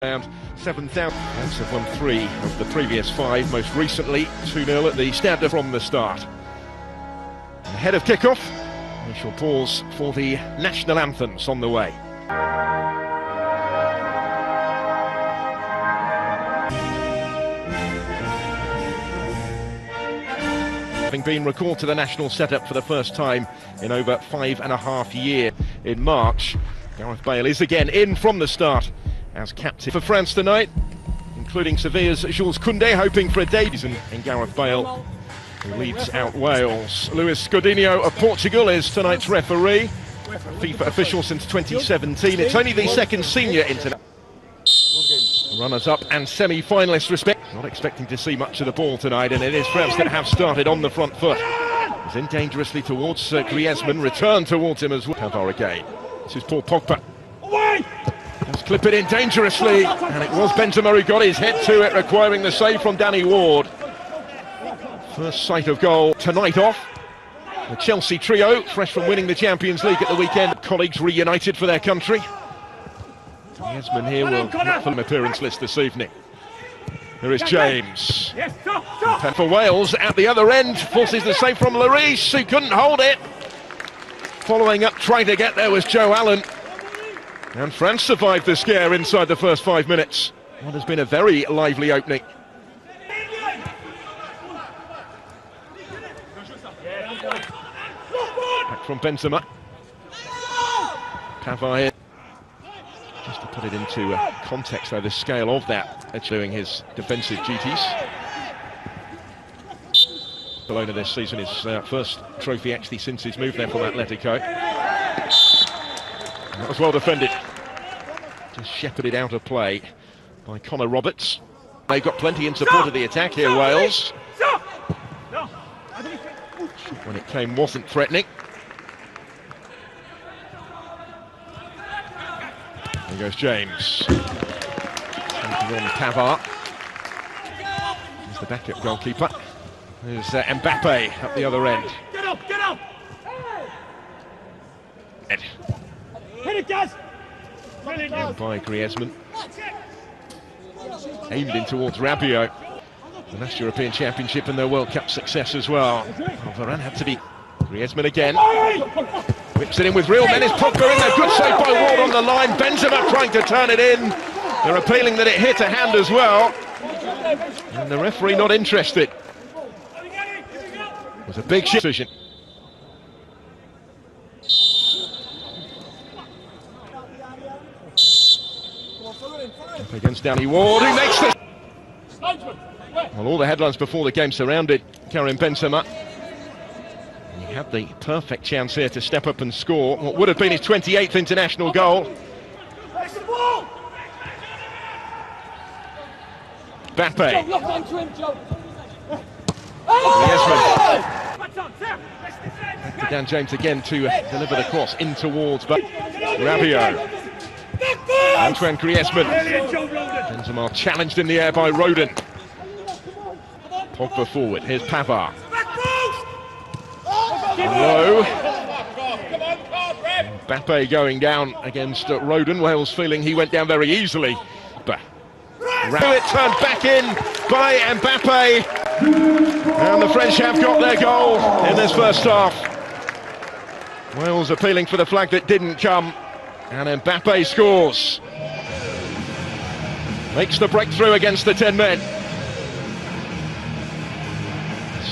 Around 7,000 have won 3 of the previous 5, most recently 2-0 at the Stade from the start. And ahead of kick-off, we shall pause for the national anthems on the way. Having been recalled to the national setup for the first time in over 5.5 years in March, Gareth Bale is again in from the start as captain for France tonight, including Sevilla's Jules Koundé hoping for a debut in Gareth Bale, who leads out Wales. Luis Godinho of Portugal is tonight's referee, FIFA official since 2017. It's only the second senior international. Runners-up and semi-finalists respect. Not expecting to see much of the ball tonight, and it is France that have started on the front foot. He's in dangerously towards Griezmann, return towards him as well. Pavard again. This is Paul Pogba. Let's clip it in dangerously, and it was Benzema who got his head to it, requiring the save from Danny Ward. First sight of goal tonight off. The Chelsea trio, fresh from winning the Champions League at the weekend. Colleagues reunited for their country. Griezmann here will not fill an appearance list this evening. Here is James. And for Wales at the other end, forces the save from Lloris, who couldn't hold it. Following up, trying to get there was Joe Allen. And France survived the scare inside the first 5 minutes. What has been a very lively opening. Back from Benzema. Pavard. Just to put it into context, though, the scale of that, doing his defensive duties. Barcelona this season, his first trophy actually since his move there from Atletico. That was well defended. Just shepherded out of play by Connor Roberts. They've got plenty in support of the attack here, Wales. When it came, wasn't threatening. There goes James. Taking on Pavard. He's the backup goalkeeper. There's Mbappe up the other end. Get up, get up! Ed. Hit it, guys! By Griezmann. Aimed in towards Rabiot. The last European Championship and their World Cup success as well. Varane had to be. Griezmann again. Whips it in with real men. Is Pogba in there? Good save by Ward on the line. Benzema trying to turn it in. They're appealing that it hit a hand as well. And the referee not interested. It was a big decision. Up against Danny Ward, who makes this. Well, all the headlines before the game surrounded Karim Benzema. And he had the perfect chance here to step up and score what would have been his 28th international goal. Mbappe. Dan James again to deliver the cross in towards Rabiot. Antoine Griezmann. Benzema challenged in the air by Rodon. Pogba forward. Here's Pavard. Low. Mbappe going down against Rodon. Wales feeling he went down very easily. But it turned back in by Mbappe. And the French have got their goal in this first half. Wales appealing for the flag that didn't come. And Mbappe scores. Makes the breakthrough against the 10 men.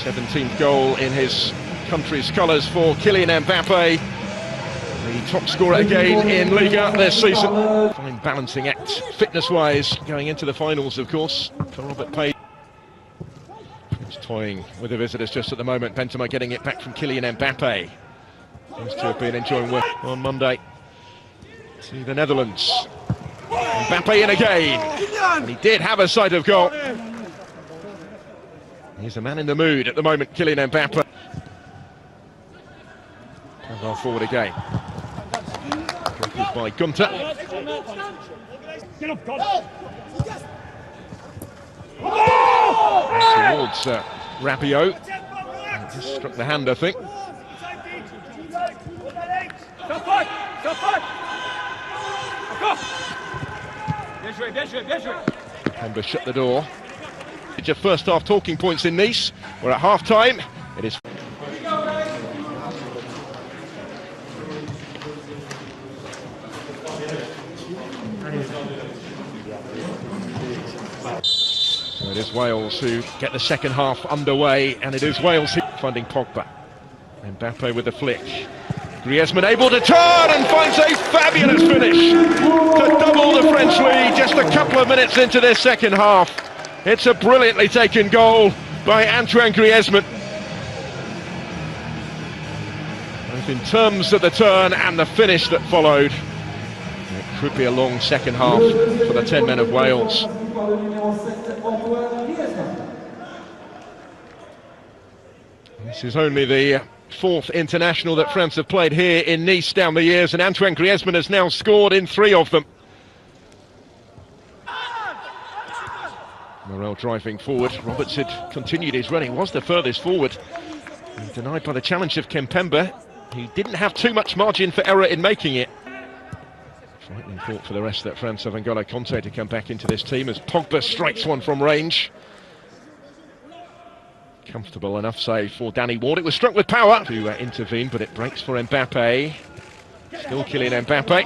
17th goal in his country's colours for Kylian Mbappe. The top scorer again in Liga this season. Fine balancing act, fitness-wise, going into the finals, of course, for Robert Page. He's toying with the visitors just at the moment. Benzema getting it back from Kylian Mbappe. Those two have been enjoying work on Monday. To the Netherlands. Mbappe in again. And he did have a sight of goal. He's a man in the mood at the moment, Kylian Mbappe. Pavard forward again. Blocked by Gunter. Towards Rabiot. Just struck the hand, I think. Kempembe shut the door. It's your first half talking points in Nice. We're at half time. It is. So it is Wales who get the second half underway, and it is Wales who finding Pogba. Mbappe with the flick. Griezmann able to turn and finds a fabulous finish to double the French lead just a couple of minutes into this second half. It's a brilliantly taken goal by Antoine Griezmann. Both in terms of the turn and the finish that followed. It could be a long second half for the 10 men of Wales. This is only the fourth international that France have played here in Nice down the years, and Antoine Griezmann has now scored in 3 of them. Morel driving forward. Roberts had continued his run. He was the furthest forward. And denied by the challenge of Kempembe. He didn't have too much margin for error in making it. Frightening thought for the rest that France have N'Golo Kanté to come back into this team as Pogba strikes one from range. Comfortable enough save for Danny Ward. It was struck with power to intervene, but it breaks for Mbappe. Still Kylian Mbappe.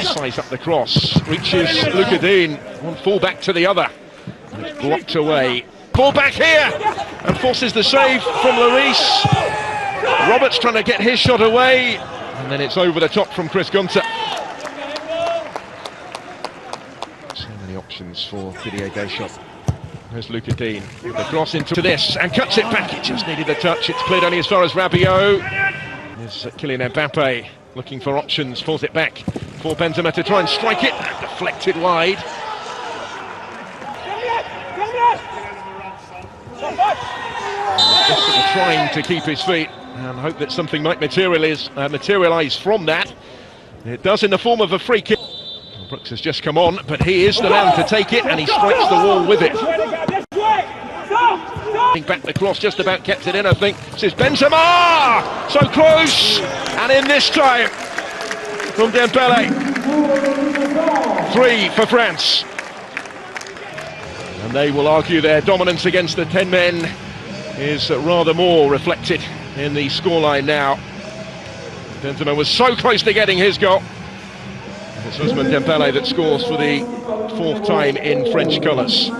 Size up the cross. Reaches Lucas Digne. One full back to the other. And it's blocked away. Ball back here and forces the save from Lloris. Roberts trying to get his shot away. And then it's over the top from Chris Gunter. So many options for Didier Deschamps. There's Lucas Digne with the cross into this and cuts it back. It just needed a touch. It's cleared only as far as Rabiot. There's Kylian Mbappe looking for options. Pulls it back for Benzema to try and strike it. Deflected wide. Just trying to keep his feet and hope that something might materialise from that. It does in the form of a free kick. Brooks has just come on, but he is the man to take it, and he strikes the wall with it. Back the cross, just about kept it in, I think. This is Benzema! So close! And in this time, from Dembele. 3 for France. And they will argue their dominance against the 10 men is rather more reflected in the scoreline now. Benzema was so close to getting his goal. It's Ousmane Dembele that scores for the 4th time in French colours.